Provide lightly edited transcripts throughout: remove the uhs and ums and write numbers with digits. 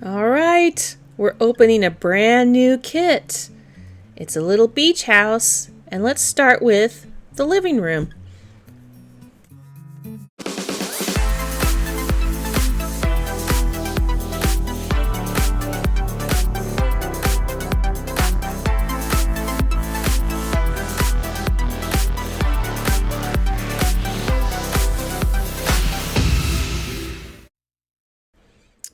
All right, we're opening a brand new kit. It's a little beach house, and let's start with the living room.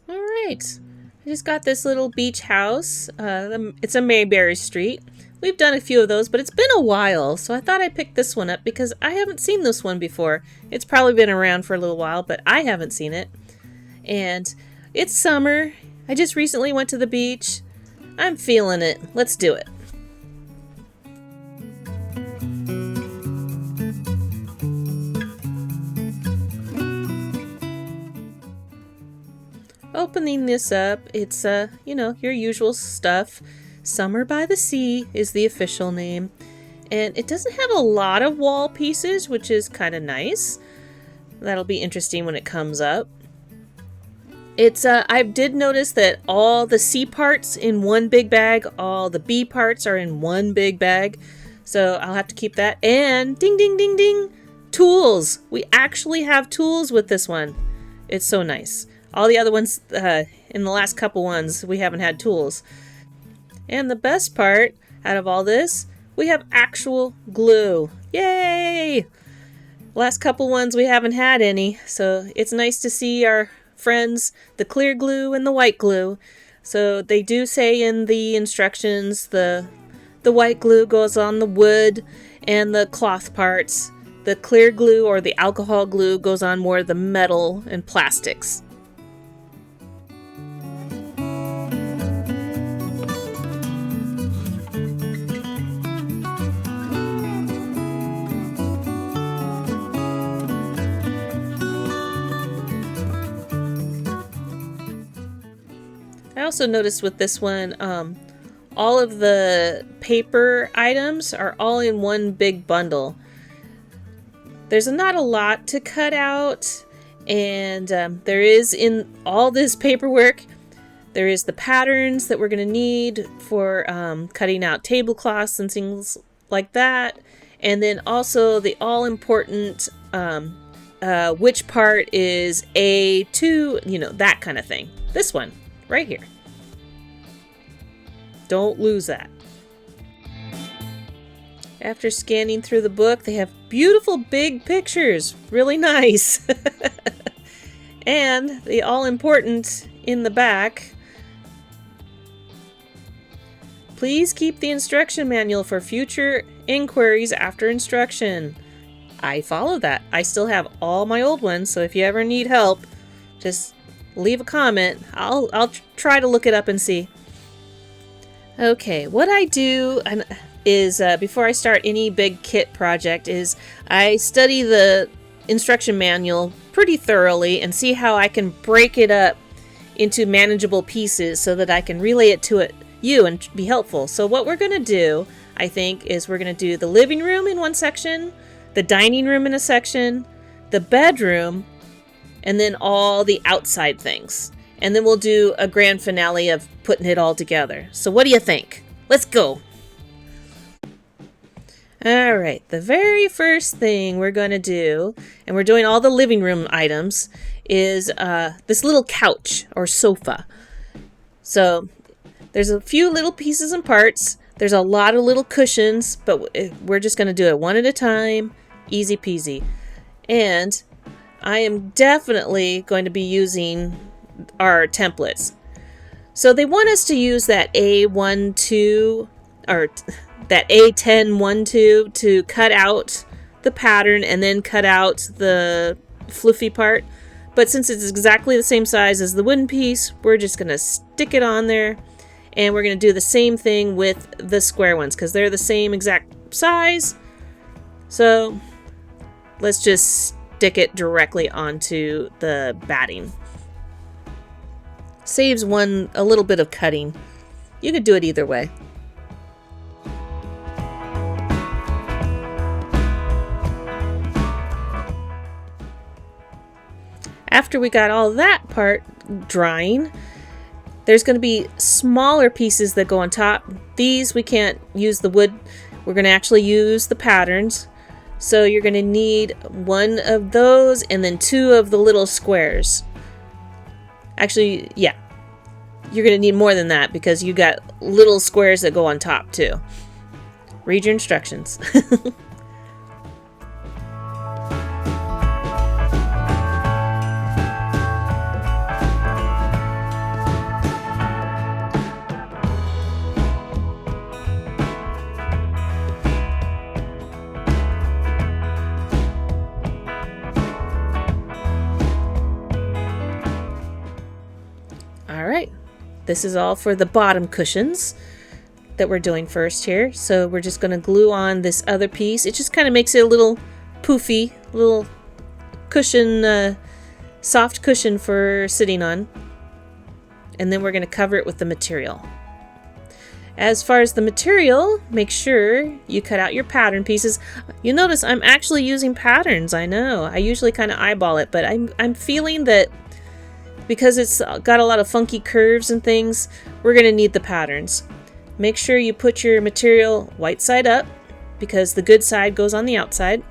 All right, I just got this little beach house. It's a Mayberry Street. We've done a few of those, but it's been a while, so I thought I'd pick this one up because I haven't seen this one before. It's probably been around for a little while, but I haven't seen it. And it's summer. I just recently went to the beach. I'm feeling it. Let's do it. Opening this up, it's your usual stuff. Summer by the Sea is the official name. And it doesn't have a lot of wall pieces, which is kind of nice. That'll be interesting when it comes up. I did notice that all the C parts in one big bag, all the B parts are in one big bag. So I'll have to keep that. And ding, ding, ding, ding, tools. We actually have tools with this one. It's so nice. All the other ones, in the last couple ones, we haven't had tools. And the best part out of all this, we have actual glue. Yay! Last couple ones we haven't had any, so it's nice to see our friends, the clear glue and the white glue. So they do say in the instructions the white glue goes on the wood and the cloth parts. The clear glue or the alcohol glue goes on more of the metal and plastics. I also noticed with this one, all of the paper items are all in one big bundle. There's not a lot to cut out, and there is in all this paperwork, there is the patterns that we're going to need for cutting out tablecloths and things like that, and then also the all-important which part is A2, that kind of thing. This one. Right here. Don't lose that. After scanning through the book, they have beautiful big pictures. Really nice. And the all-important in the back. Please keep the instruction manual for future inquiries after instruction. I follow that. I still have all my old ones, so if you ever need help, just leave a comment. I'll try to look it up and see. Okay, what I do is before I start any big kit project is I study the instruction manual pretty thoroughly and see how I can break it up into manageable pieces so that I can relay it to you and be helpful. So what we're going to do, I think, is we're going to do the living room in one section, the dining room in a section, the bedroom, and then all the outside things. And then we'll do a grand finale of putting it all together. So what do you think? Let's go! Alright, the very first thing we're going to do, and we're doing all the living room items, is this little couch or sofa. So there's a few little pieces and parts. There's a lot of little cushions, but we're just going to do it one at a time. Easy peasy. And I am definitely going to be using our templates. So they want us to use that A12 or that A1012 to cut out the pattern and then cut out the fluffy part. But since it's exactly the same size as the wooden piece, we're just going to stick it on there. And we're going to do the same thing with the square ones because they're the same exact size. So let's just stick it directly onto the batting. Saves a little bit of cutting. You could do it either way. After we got all that part drying, There's going to be smaller pieces that go on top. These, we can't use the wood. We're going to actually use the patterns. So you're going to need one of those and then two of the little squares. Actually, yeah. You're going to need more than that because you got little squares that go on top too. Read your instructions. Alright, this is all for the bottom cushions that we're doing first here. So we're just going to glue on this other piece. It just kind of makes it a little poofy, little cushion, soft cushion for sitting on. And then we're going to cover it with the material. As far as the material, make sure you cut out your pattern pieces. You notice I'm actually using patterns. I know. I usually kind of eyeball it, but I'm feeling that because it's got a lot of funky curves and things, we're going to need the patterns. Make sure you put your material white side up because the good side goes on the outside.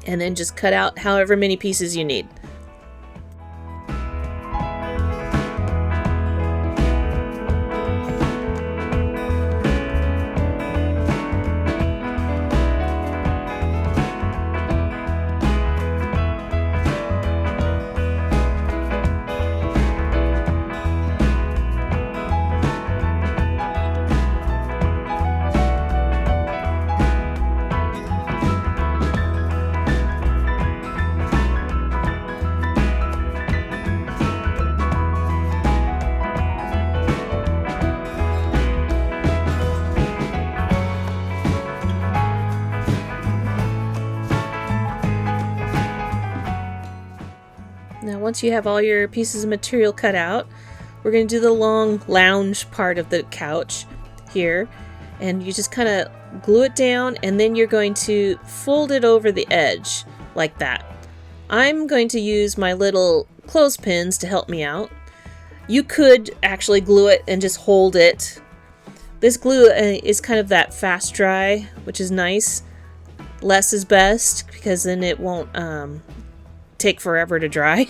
And then just cut out however many pieces you need. Now once you have all your pieces of material cut out, we're going to do the long lounge part of the couch here. And you just kind of glue it down and then you're going to fold it over the edge like that. I'm going to use my little clothespins to help me out. You could actually glue it and just hold it. This glue is kind of that fast dry, which is nice. Less is best because then it won't take forever to dry.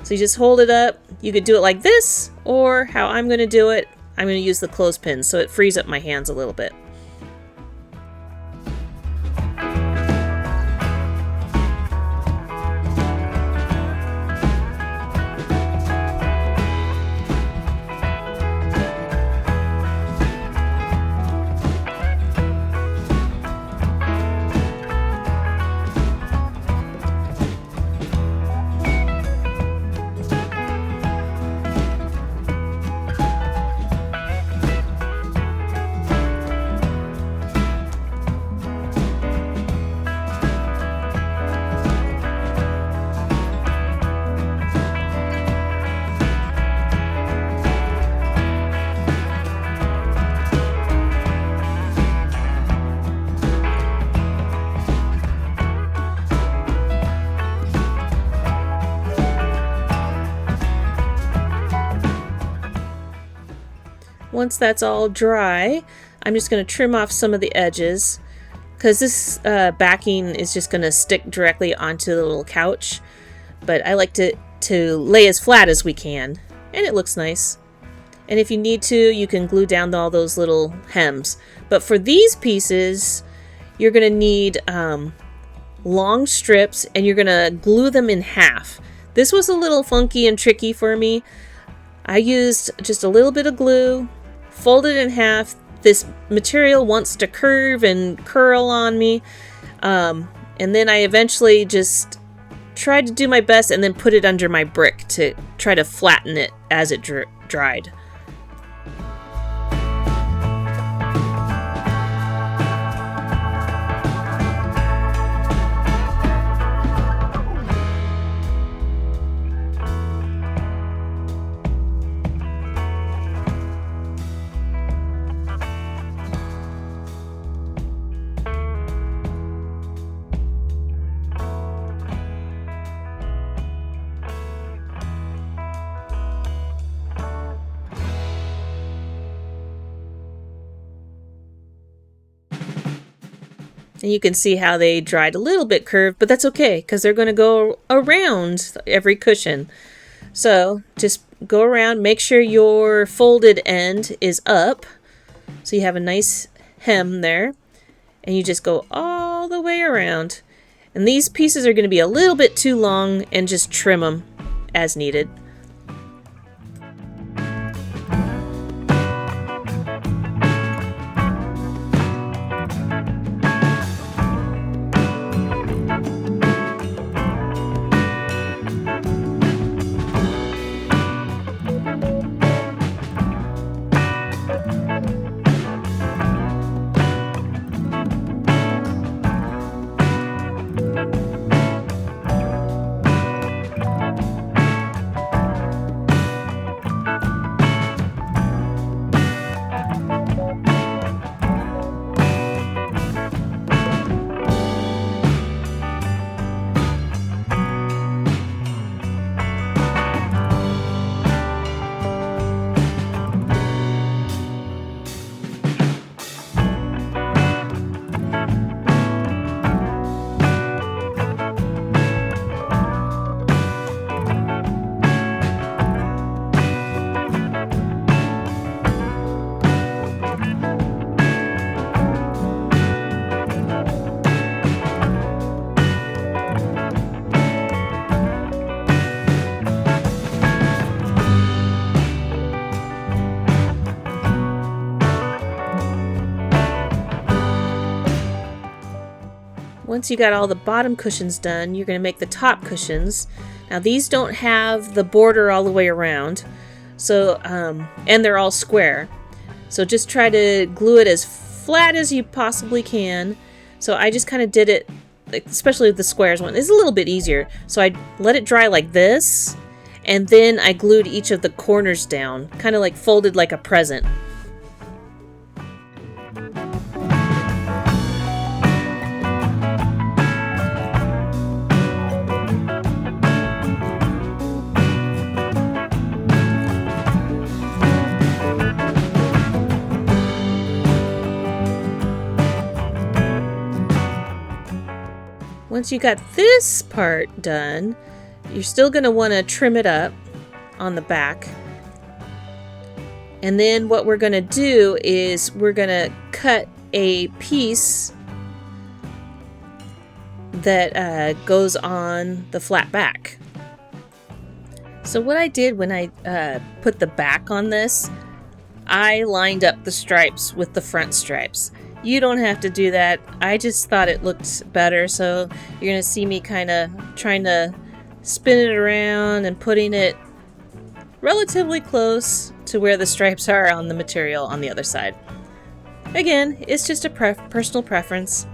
So you just hold it up. You could do it like this, or how I'm going to do it, I'm going to use the clothespins so it frees up my hands a little bit. Once that's all dry, I'm just going to trim off some of the edges because this backing is just going to stick directly onto the little couch. But I like to lay as flat as we can, and it looks nice. And if you need to, you can glue down all those little hems. But for these pieces, you're going to need long strips, and you're going to glue them in half. This was a little funky and tricky for me. I used just a little bit of glue, folded in half. This material wants to curve and curl on me. And then I eventually just tried to do my best and then put it under my brick to try to flatten it as it dried. And you can see how they dried a little bit curved, but that's okay because they're going to go around every cushion. So just go around, make sure your folded end is up so you have a nice hem there, and you just go all the way around. And these pieces are going to be a little bit too long, and just trim them as needed. Once you got all the bottom cushions done, you're going to make the top cushions. Now these don't have the border all the way around, so and they're all square. So just try to glue it as flat as you possibly can. So I just kind of did it, especially with the squares one. It's a little bit easier. So I let it dry like this, and then I glued each of the corners down, kind of like folded like a present. Once you got this part done, you're still going to want to trim it up on the back. And then what we're going to do is we're going to cut a piece that goes on the flat back. So what I did when I put the back on this, I lined up the stripes with the front stripes. You don't have to do that. I just thought it looked better, so you're going to see me kind of trying to spin it around and putting it relatively close to where the stripes are on the material on the other side. Again, it's just a personal preference.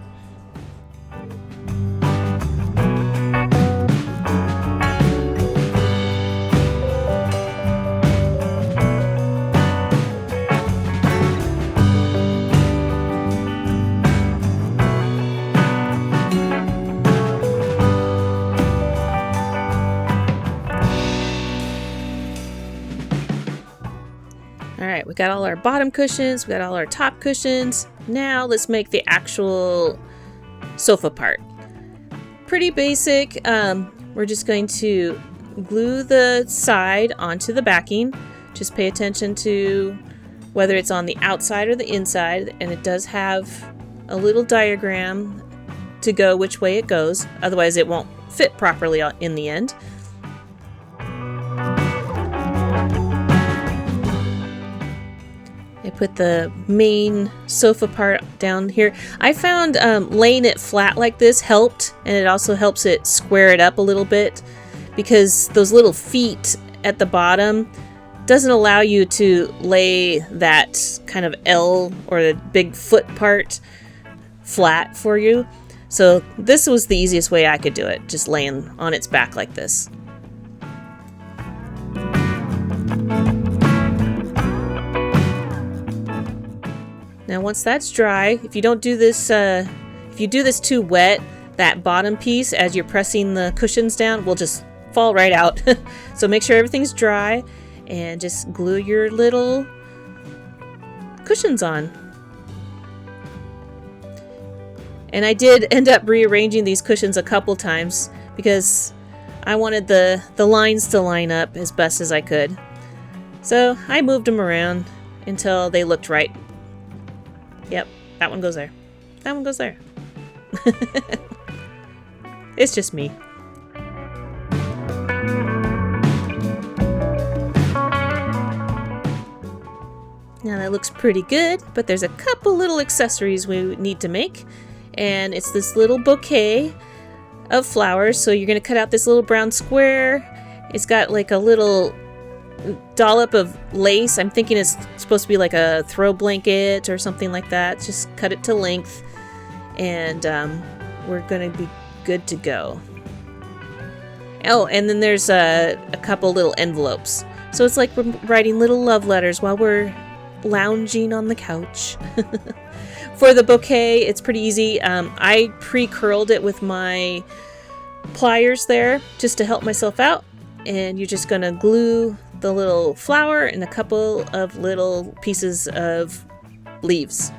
Alright, we got all our bottom cushions, we got all our top cushions. Now let's make the actual sofa part. Pretty basic. We're just going to glue the side onto the backing. Just pay attention to whether it's on the outside or the inside, and it does have a little diagram to go which way it goes, otherwise it won't fit properly in the end. I put the main sofa part down here. I found laying it flat like this helped, and it also helps it square it up a little bit, because those little feet at the bottom doesn't allow you to lay that kind of L or the big foot part flat for you. So this was the easiest way I could do it, just laying on its back like this. Now once that's dry, if you don't do this, if you do this too wet, that bottom piece as you're pressing the cushions down will just fall right out. So make sure everything's dry and just glue your little cushions on. And I did end up rearranging these cushions a couple times because I wanted the lines to line up as best as I could. So I moved them around until they looked right. Yep, that one goes there. That one goes there. It's just me. Now that looks pretty good, but there's a couple little accessories we need to make. And it's this little bouquet of flowers. So you're going to cut out this little brown square. It's got like a little dollop of lace. I'm thinking it's supposed to be like a throw blanket or something like that. Just cut it to length. And we're going to be good to go. Oh, and then there's a couple little envelopes. So it's like we're writing little love letters while we're lounging on the couch. For the bouquet, it's pretty easy. I pre-curled it with my pliers there just to help myself out. And you're just going to glue the little flower and a couple of little pieces of leaves.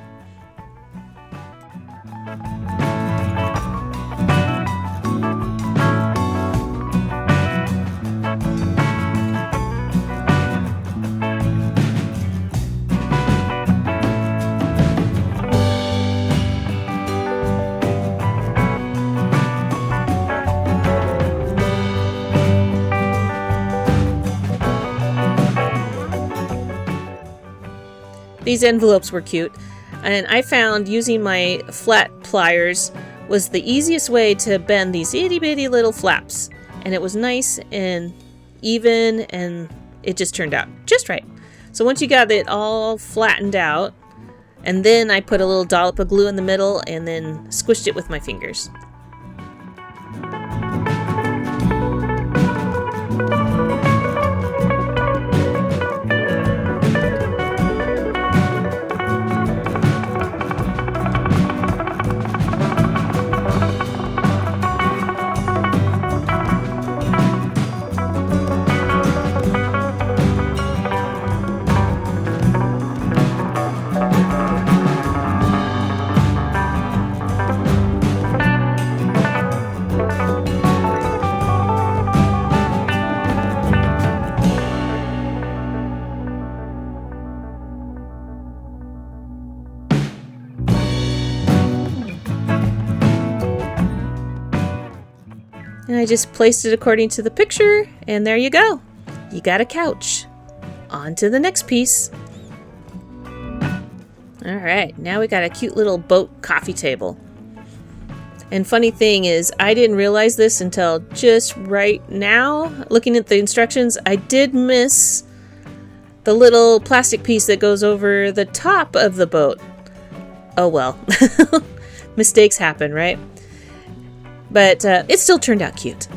These envelopes were cute, and I found using my flat pliers was the easiest way to bend these itty bitty little flaps, and it was nice and even, and it just turned out just right. So once you got it all flattened out, and then I put a little dollop of glue in the middle and then squished it with my fingers. And I just placed it according to the picture, and there you go. You got a couch. On to the next piece. Alright, now we got a cute little boat coffee table. And funny thing is, I didn't realize this until just right now. Looking at the instructions, I did miss the little plastic piece that goes over the top of the boat. Oh well. Mistakes happen, right? But it still turned out cute.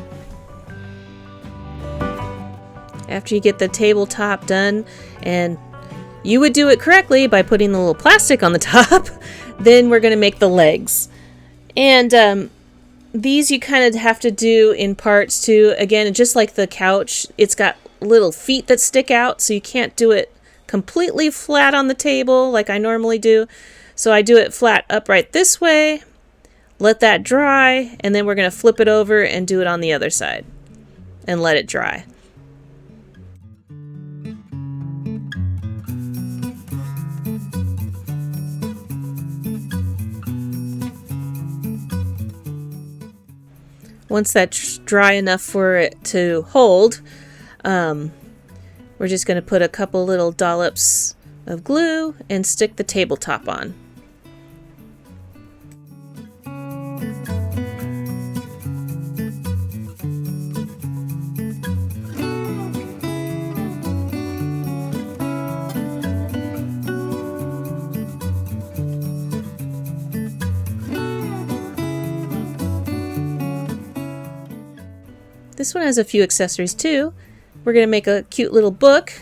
After you get the tabletop done, and you would do it correctly by putting the little plastic on the top, then we're going to make the legs. And these you kind of have to do in parts too. Again, just like the couch, it's got little feet that stick out, so you can't do it completely flat on the table like I normally do. So I do it flat upright this way. Let that dry, and then we're going to flip it over and do it on the other side and let it dry. Once that's dry enough for it to hold, we're just going to put a couple little dollops of glue and stick the tabletop on. This one has a few accessories too. We're going to make a cute little book.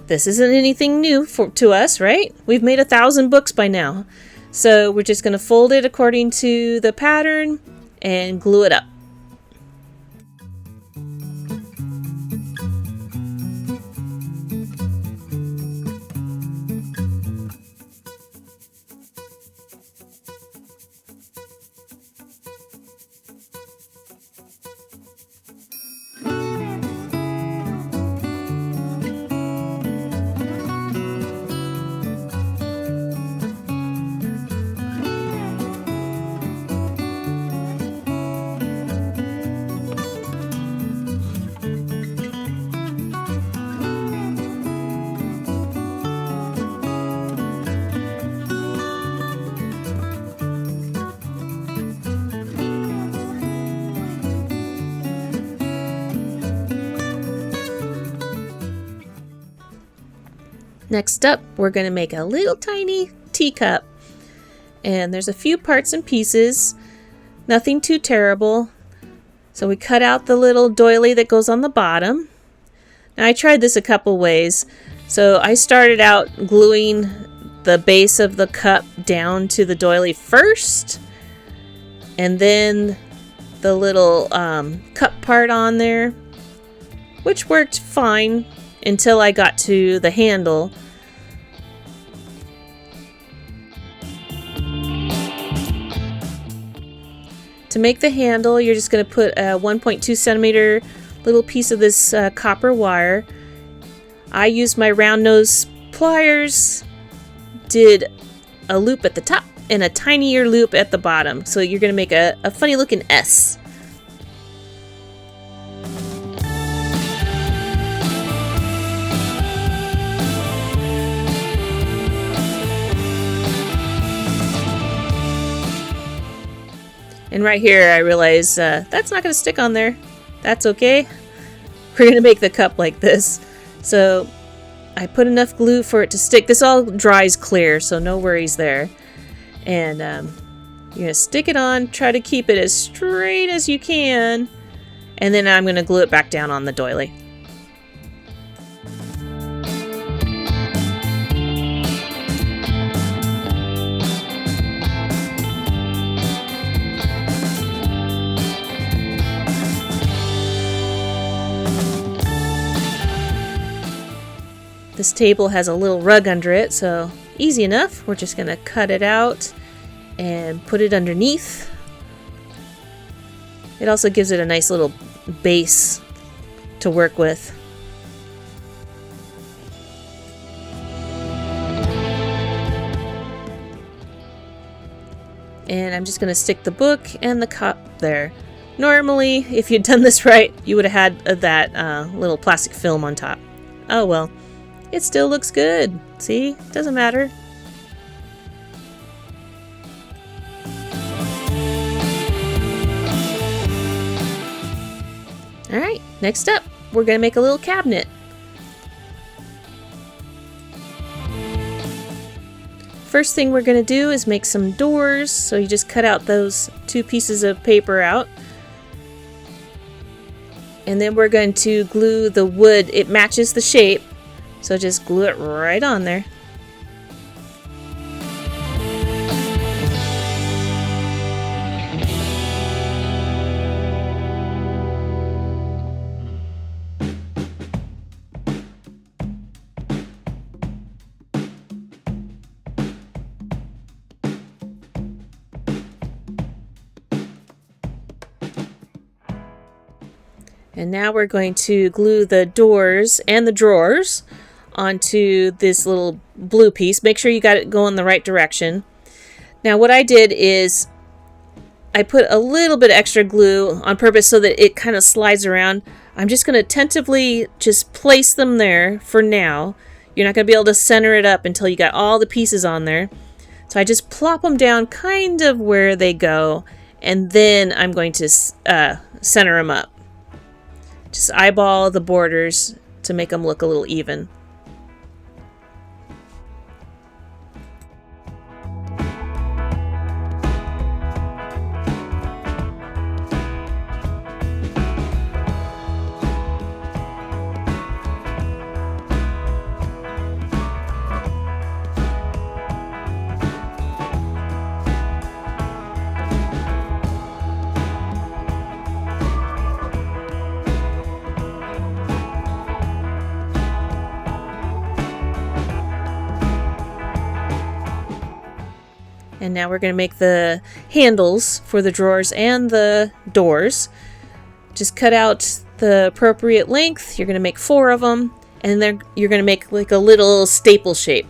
This isn't anything new to us, right? We've made 1,000 books by now. So we're just going to fold it according to the pattern and glue it up. Next up, we're going to make a little tiny teacup. And there's a few parts and pieces, nothing too terrible. So we cut out the little doily that goes on the bottom. Now I tried this a couple ways. So I started out gluing the base of the cup down to the doily first, and then the little cup part on there, which worked fine until I got to the handle. To make the handle, you're just going to put a 1.2 centimeter little piece of this copper wire. I used my round nose pliers, did a loop at the top and a tinier loop at the bottom. So you're going to make a funny looking S. And right here I realize that's not going to stick on there. That's okay. We're going to make the cup like this. So I put enough glue for it to stick. This all dries clear, so no worries there. And you're going to stick it on, try to keep it as straight as you can. And then I'm going to glue it back down on the doily. This table has a little rug under it, so easy enough. We're just going to cut it out and put it underneath. It also gives it a nice little base to work with. And I'm just going to stick the book and the cup there. Normally, if you'd done this right, you would have had that little plastic film on top. Oh well. It still looks good. See? Doesn't matter. Alright, next up, we're going to make a little cabinet. First thing we're going to do is make some doors. So you just cut out those two pieces of paper out. And then we're going to glue the wood. It matches the shape. So just glue it right on there. And now we're going to glue the doors and the drawers onto this little blue piece. Make sure you got it going the right direction. Now what I did is I put a little bit extra glue on purpose so that it kind of slides around. I'm just going to tentatively just place them there for now. You're not going to be able to center it up until you got all the pieces on there. So I just plop them down kind of where they go, and then I'm going to center them up. Just eyeball the borders to make them look a little even. And now we're going to make the handles for the drawers and the doors. Just cut out the appropriate length. You're going to make 4 of them, and then you're going to make like a little staple shape.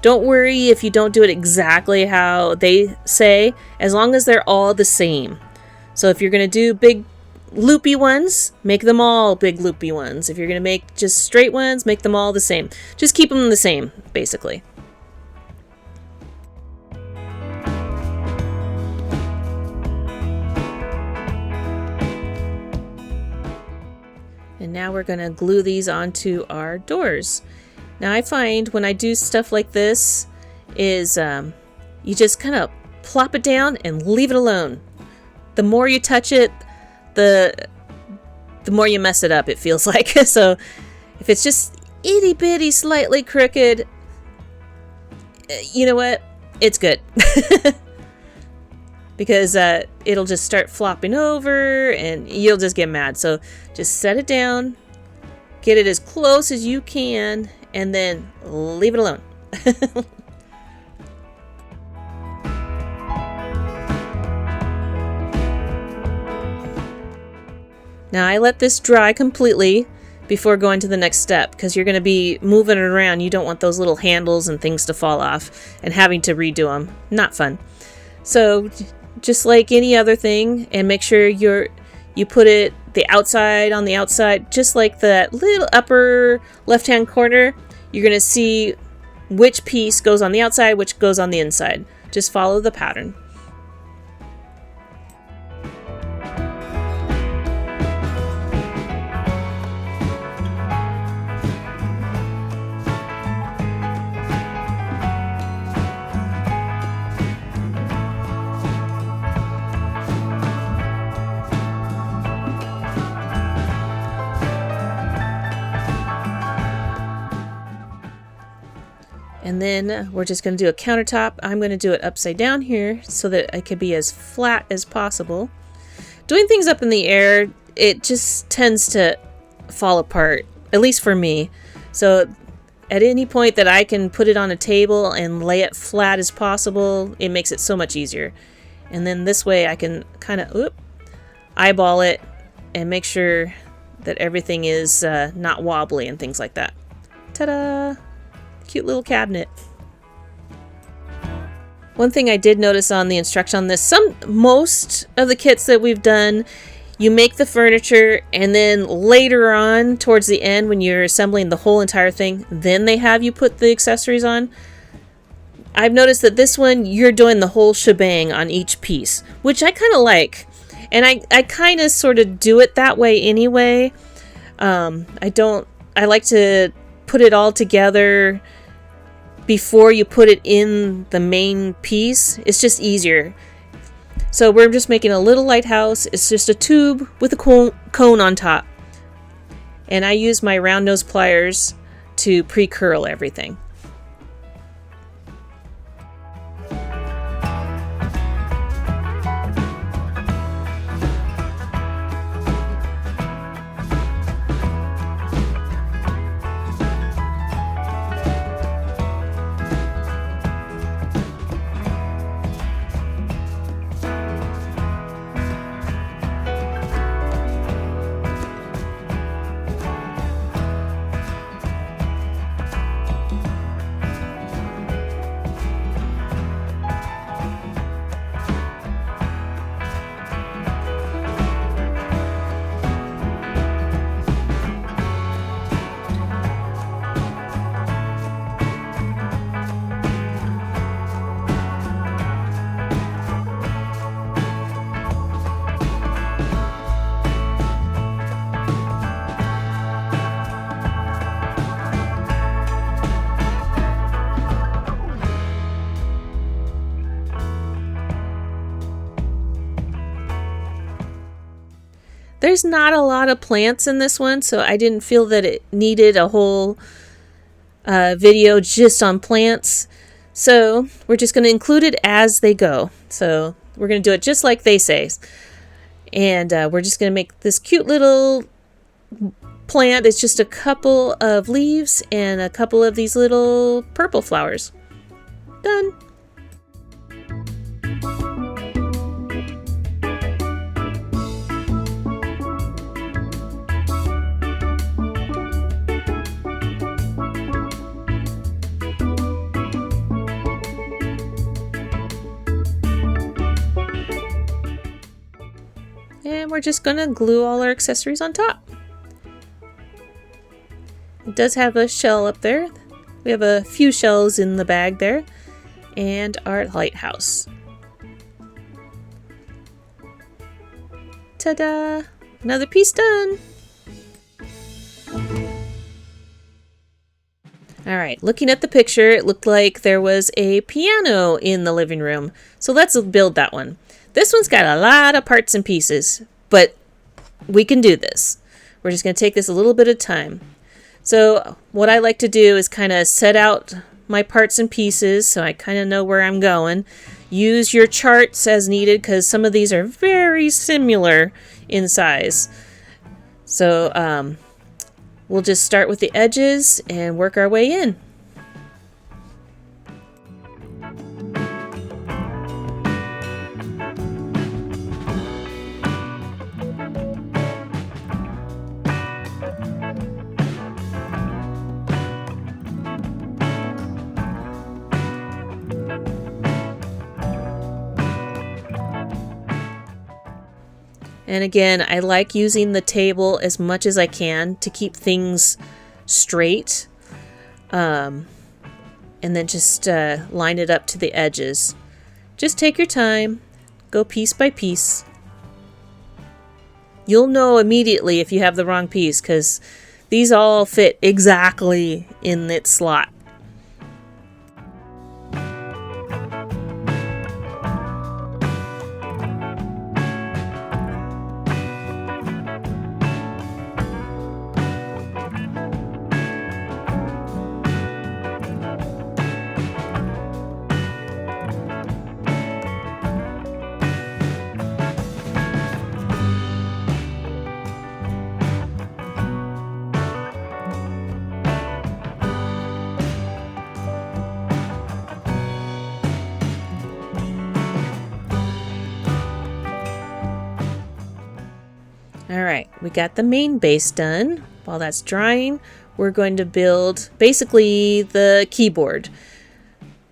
Don't worry if you don't do it exactly how they say, as long as they're all the same. So if you're going to do big loopy ones, make them all big loopy ones. If you're going to make just straight ones, make them all the same. Just keep them the same, basically. And now we're going to glue these onto our doors. Now I find when I do stuff like this is you just kind of plop it down and leave it alone. The more you touch it, the more you mess it up, it feels like. So if it's just itty bitty slightly crooked, you know what? It's good. Because it'll just start flopping over and you'll just get mad. So just set it down, get it as close as you can, and then leave it alone. Now I let this dry completely before going to the next step, because you're going to be moving it around. You don't want those little handles and things to fall off and having to redo them. Not fun. So just like any other thing, and make sure you put it the outside on the outside, just like that little upper left hand corner. You're going to see which piece goes on the outside, which goes on the inside. Just follow the pattern. And then we're just going to do a countertop. I'm going to do it upside down here so that it can be as flat as possible. Doing things up in the air, it just tends to fall apart, at least for me. So at any point that I can put it on a table and lay it flat as possible, it makes it so much easier. And then this way I can kind of eyeball it and make sure that everything is not wobbly and things like that. Ta-da! Cute little cabinet. One thing I did notice on the instruction on this, most of the kits that we've done, you make the furniture and then later on towards the end when you're assembling the whole entire thing, then they have you put the accessories on. I've noticed that this one you're doing the whole shebang on each piece, which I kind of like. And I kind of sort of do it that way anyway. I like to put it all together before you put it in the main piece. It's just easier. So we're just making a little lighthouse. It's just a tube with a cone on top. And I use my round nose pliers to pre-curl everything. There's not a lot of plants in this one, so I didn't feel that it needed a whole video just on plants. So we're just going to include it as they go. So we're going to do it just like they say. And we're just going to make this cute little plant. It's just a couple of leaves and a couple of these little purple flowers. Done. And we're just going to glue all our accessories on top. It does have a shell up there. We have a few shells in the bag there. And our lighthouse. Ta-da! Another piece done! All right, looking at the picture, it looked like there was a piano in the living room. So let's build that one. This one's got a lot of parts and pieces, but we can do this. We're just going to take this a little bit of time. So what I like to do is kind of set out my parts and pieces so I kind of know where I'm going. Use your charts as needed because some of these are very similar in size. So we'll just start with the edges and work our way in. And again, I like using the table as much as I can to keep things straight. And then just line it up to the edges. Just take your time. Go piece by piece. You'll know immediately if you have the wrong piece because these all fit exactly in its slot. Alright, we got the main base done. While that's drying, we're going to build basically the keyboard.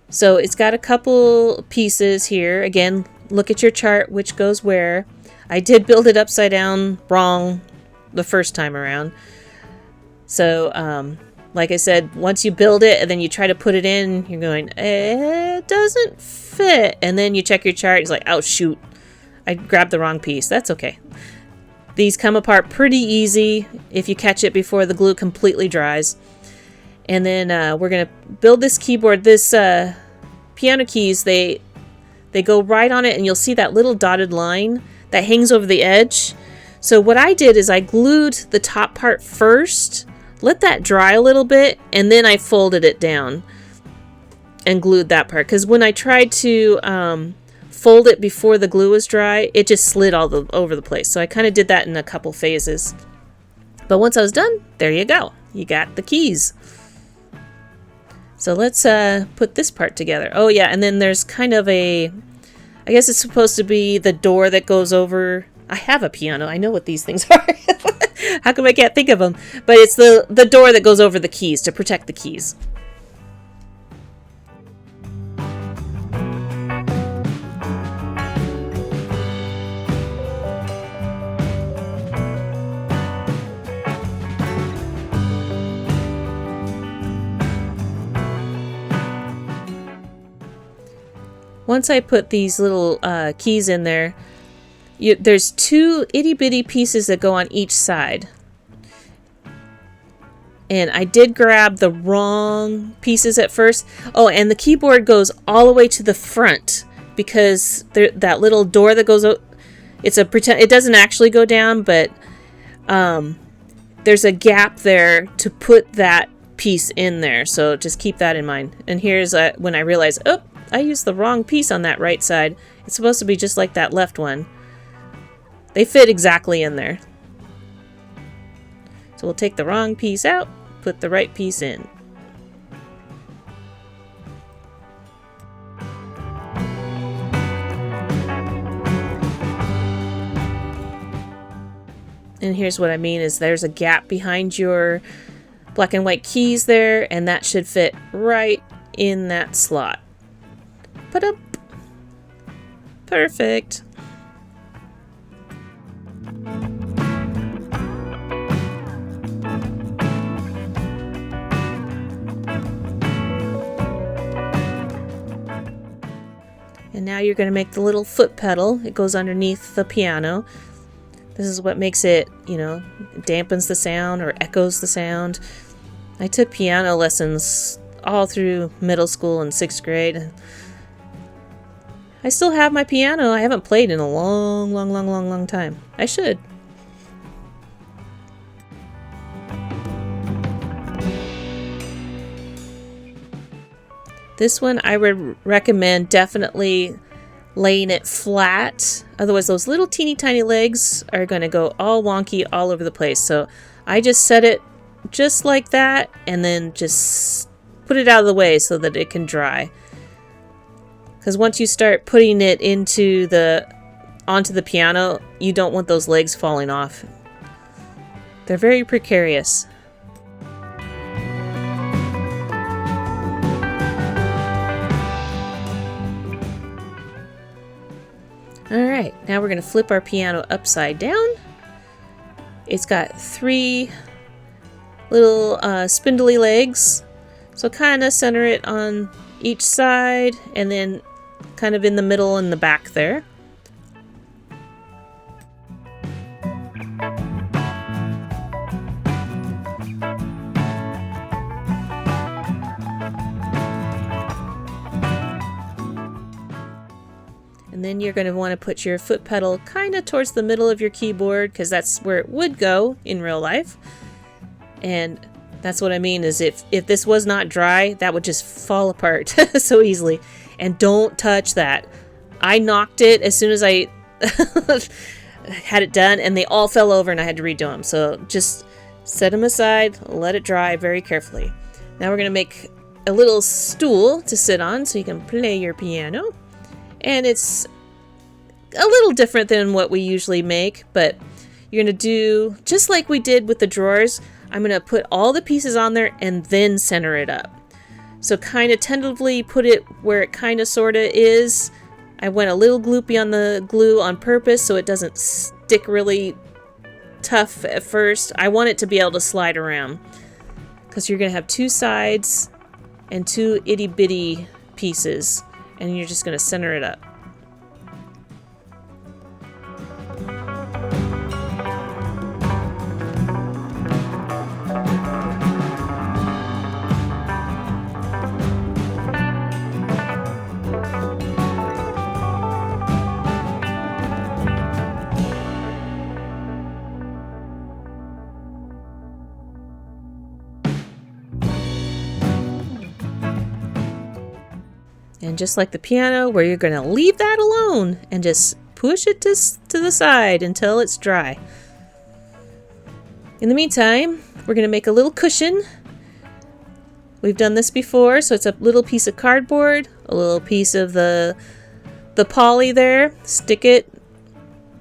So it's got a couple pieces here. Again, look at your chart, which goes where. I did build it upside down wrong the first time around. So, like I said, once you build it and then you try to put it in, you're going, it doesn't fit. And then you check your chart, it's like, oh shoot, I grabbed the wrong piece. That's okay. These come apart pretty easy if you catch it before the glue completely dries. And then we're going to build this keyboard. This piano keys, they go right on it, and you'll see that little dotted line that hangs over the edge. So what I did is I glued the top part first, let that dry a little bit, and then I folded it down and glued that part. Because when I tried to fold it before the glue was dry, it just slid all over the place. So I kind of did that in a couple phases. But once I was done, there you go. You got the keys. So let's put this part together. Oh yeah, and then there's kind of a, I guess it's supposed to be the door that goes over. I have a piano. I know what these things are. How come I can't think of them? But it's the door that goes over the keys to protect the keys. Once I put these little keys in there, there's two itty-bitty pieces that go on each side. And I did grab the wrong pieces at first. Oh, and the keyboard goes all the way to the front because that little door that goes, it's a pretend, it doesn't actually go down, but there's a gap there to put that piece in there. So just keep that in mind. And here's when I realized, oh, I used the wrong piece on that right side. It's supposed to be just like that left one. They fit exactly in there. So we'll take the wrong piece out, put the right piece in. And here's what I mean is there's a gap behind your black and white keys there, and that should fit right in that slot. Put up. Perfect. And now you're going to make the little foot pedal. It goes underneath the piano. This is what makes it, dampens the sound or echoes the sound. I took piano lessons all through middle school and 6th grade. I still have my piano. I haven't played in a long time. I should. This one I would recommend definitely laying it flat. Otherwise those little teeny tiny legs are going to go all wonky all over the place. So I just set it just like that and then just put it out of the way so that it can dry. Because once you start putting it onto the piano, you don't want those legs falling off. They're very precarious. Alright, now we're going to flip our piano upside down. It's got 3 little spindly legs. So kind of center it on each side and then kind of in the middle and the back there. And then you're going to want to put your foot pedal kind of towards the middle of your keyboard because that's where it would go in real life. And that's what I mean is if this was not dry, that would just fall apart so easily. And don't touch that. I knocked it as soon as I had it done and they all fell over and I had to redo them. So just set them aside, let it dry very carefully. Now we're going to make a little stool to sit on so you can play your piano. And it's a little different than what we usually make, but you're going to do just like we did with the drawers. I'm going to put all the pieces on there and then center it up. So kind of tentatively put it where it kind of sort of is. I went a little gloopy on the glue on purpose so it doesn't stick really tough at first. I want it to be able to slide around because you're going to have 2 sides and 2 itty bitty pieces. And you're just going to center it up. And just like the piano, where you're going to leave that alone and just push it to the side until it's dry. In the meantime, we're going to make a little cushion. We've done this before, so it's a little piece of cardboard, a little piece of the poly there, stick it,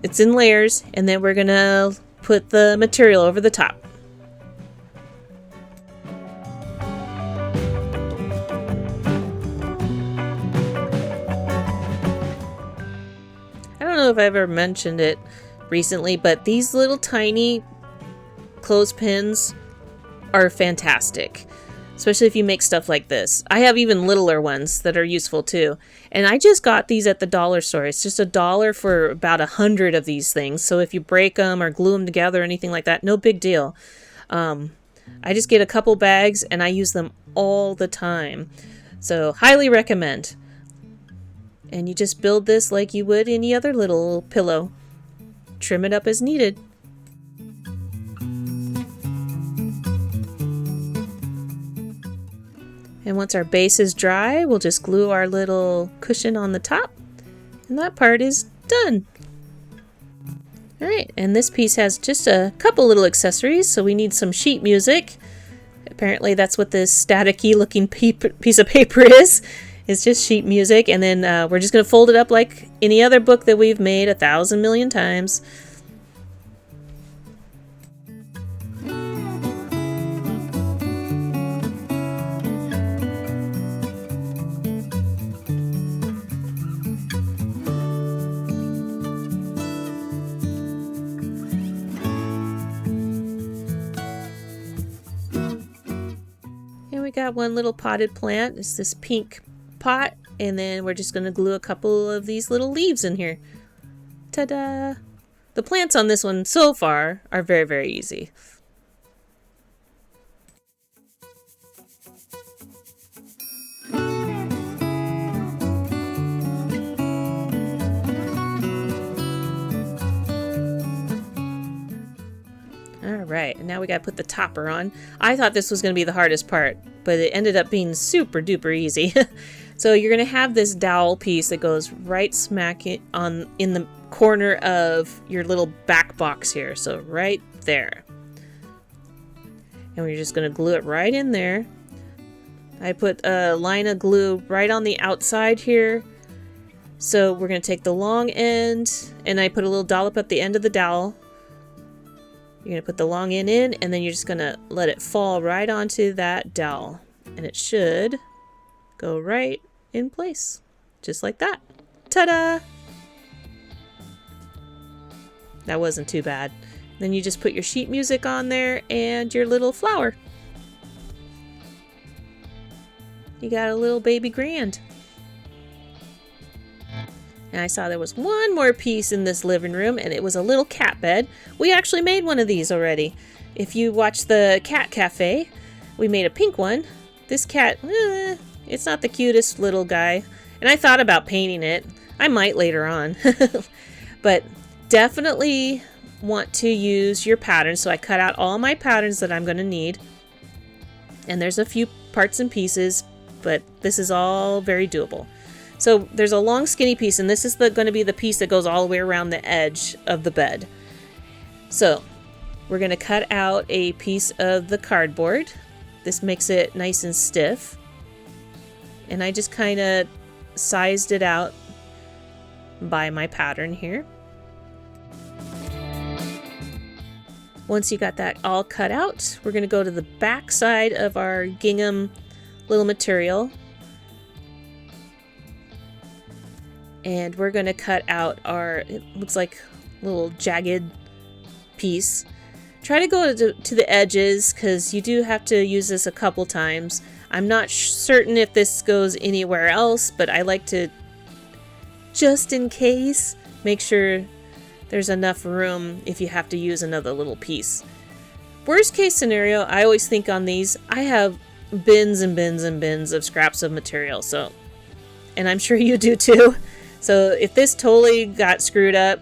it's in layers, and then we're going to put the material over the top. I don't know if I've ever mentioned it recently, but these little tiny clothespins are fantastic, especially if you make stuff like this. I have even littler ones that are useful too, and I just got these at the dollar store. It's just $1 for about 100 of these things, so if you break them or glue them together or anything like that, no big deal. I just get a couple bags and I use them all the time, so highly recommend. And you just build this like you would any other little pillow. Trim it up as needed. And once our base is dry, we'll just glue our little cushion on the top. And that part is done. Alright, and this piece has just a couple little accessories, so we need some sheet music. Apparently that's what this staticky looking piece of paper is. It's just sheet music, and then we're just going to fold it up like any other book that we've made 1,000 million times. And we got one little potted plant. It's this pink pot, and then we're just going to glue a couple of these little leaves in here. Ta-da! The plants on this one so far are very, very easy. right, and now we gotta put the topper on. I thought this was gonna be the hardest part, but it ended up being super duper easy. So you're gonna have this dowel piece that goes right smack in the corner of your little back box here. So right there. And we're just gonna glue it right in there. I put a line of glue right on the outside here. So we're gonna take the long end, and I put a little dollop at the end of the dowel. You're going to put the long end in, and then you're just going to let it fall right onto that dowel. And it should go right in place. Just like that. Ta-da! That wasn't too bad. Then you just put your sheet music on there and your little flower. You got a little baby grand. And I saw there was one more piece in this living room, and it was a little cat bed. We actually made one of these already. If you watch the Cat Cafe, we made a pink one. This cat, it's not the cutest little guy. And I thought about painting it. I might later on. But definitely want to use your patterns. So I cut out all my patterns that I'm going to need. And there's a few parts and pieces, but this is all very doable. So there's a long skinny piece, and this is going to be the piece that goes all the way around the edge of the bed. So we're going to cut out a piece of the cardboard. This makes it nice and stiff. And I just kind of sized it out by my pattern here. Once you got that all cut out, we're going to go to the back side of our gingham little material. And we're going to cut out our, it looks like little jagged piece. Try to go to the edges, because you do have to use this a couple times. I'm not certain if this goes anywhere else, but I like to, just in case, make sure there's enough room if you have to use another little piece. Worst case scenario, I always think on these, I have bins and bins and bins of scraps of material, so, and I'm sure you do too. So if this totally got screwed up,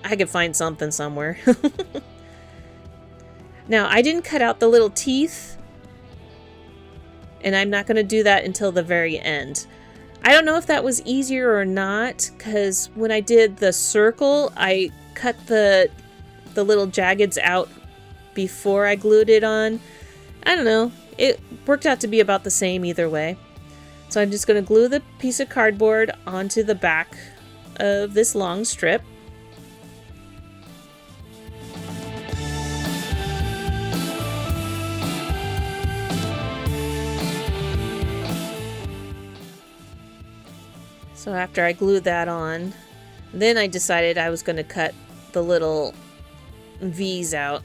I could find something somewhere. Now, I didn't cut out the little teeth, and I'm not going to do that until the very end. I don't know if that was easier or not, because when I did the circle, I cut the little jaggeds out before I glued it on. I don't know. It worked out to be about the same either way. So I'm just going to glue the piece of cardboard onto the back of this long strip. So after I glued that on, then I decided I was going to cut the little V's out.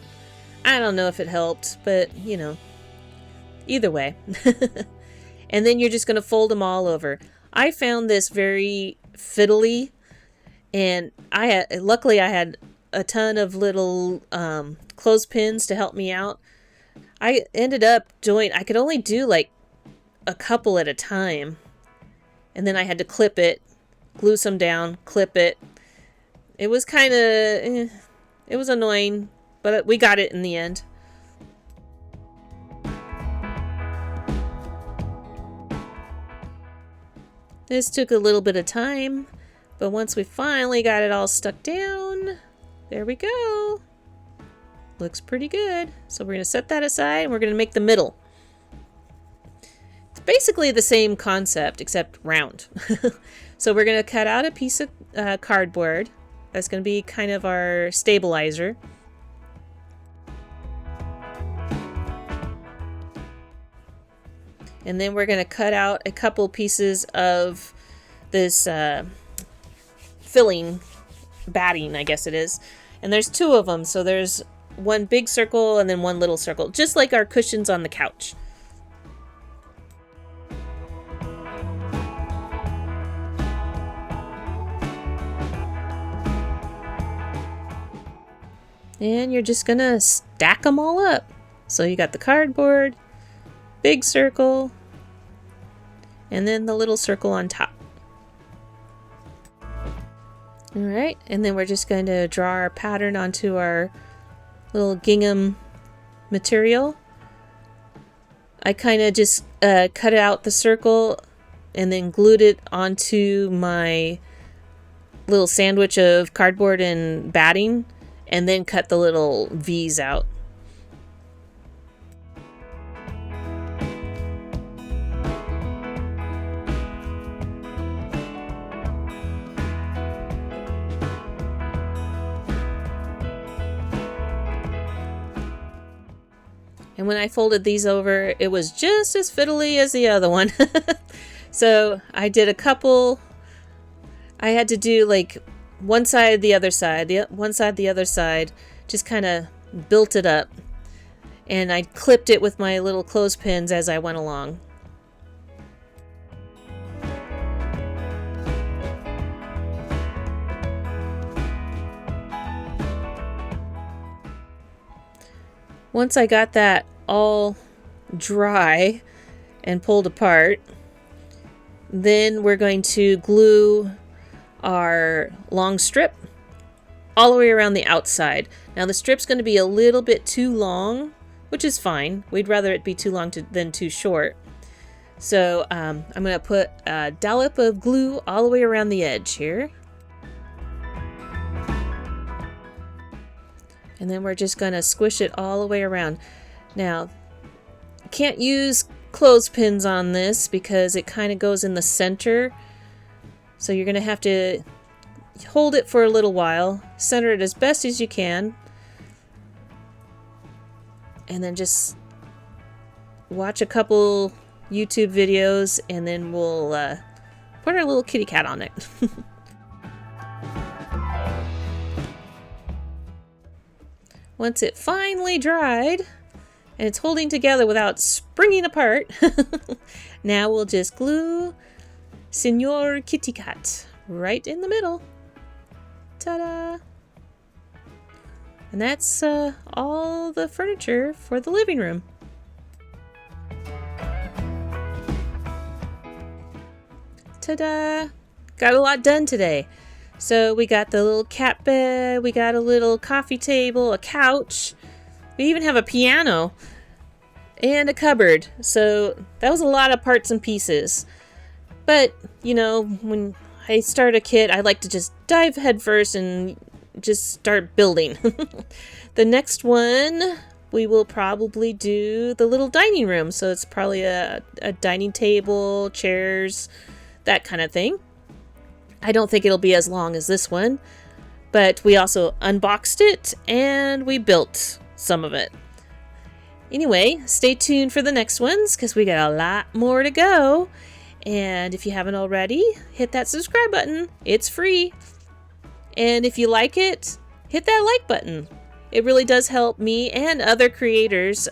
I don't know if it helped, but you know, either way. And then you're just going to fold them all over. I found this very fiddly, and luckily I had a ton of little clothespins to help me out. I ended up I could only do like a couple at a time, and then I had to clip it, glue some down, clip it. It was kind of, it was annoying, but we got it in the end. This took a little bit of time, but once we finally got it all stuck down, there we go. Looks pretty good. So we're going to set that aside, and we're going to make the middle. It's basically the same concept, except round. So we're going to cut out a piece of cardboard. That's going to be kind of our stabilizer. And then we're going to cut out a couple pieces of this filling batting, I guess it is. And there's two of them. So there's one big circle and then one little circle, just like our cushions on the couch. And you're just going to stack them all up. So you got the cardboard, big circle, and then the little circle on top. Alright, and then we're just going to draw our pattern onto our little gingham material. I kind of just cut out the circle and then glued it onto my little sandwich of cardboard and batting, and then cut the little V's out. And when I folded these over, it was just as fiddly as the other one. So I did a couple. I had to do like one side, the other side, one side, the other side, just kind of built it up. And I clipped it with my little clothespins as I went along. Once I got that all dry and pulled apart, then we're going to glue our long strip all the way around the outside. Now the strip's going to be a little bit too long, which is fine. We'd rather it be too long than too short. So I'm going to put a dollop of glue all the way around the edge here. And then we're just going to squish it all the way around. Now, you can't use clothespins on this because it kind of goes in the center. So you're going to have to hold it for a little while, center it as best as you can, and then just watch a couple YouTube videos, and then we'll put our little kitty cat on it. Once it finally dried and it's holding together without springing apart, now we'll just glue Senor Kitty Cat right in the middle. Ta-da! And that's all the furniture for the living room. Ta-da! Got a lot done today. So we got the little cat bed, we got a little coffee table, a couch, we even have a piano, and a cupboard. So that was a lot of parts and pieces. But, you know, when I start a kit, I like to just dive headfirst and just start building. The next one, we will probably do the little dining room. So it's probably a dining table, chairs, that kind of thing. I don't think it'll be as long as this one, but we also unboxed it and we built some of it. Anyway, stay tuned for the next ones because we got a lot more to go. And if you haven't already, hit that subscribe button. It's free. And if you like it, hit that like button. It really does help me and other creators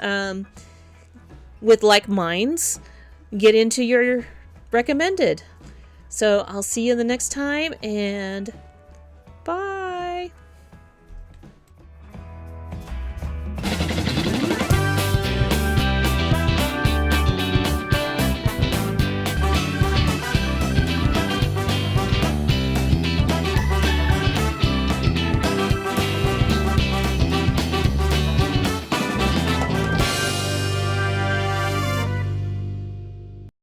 with like minds get into your recommended. So I'll see you the next time, and bye.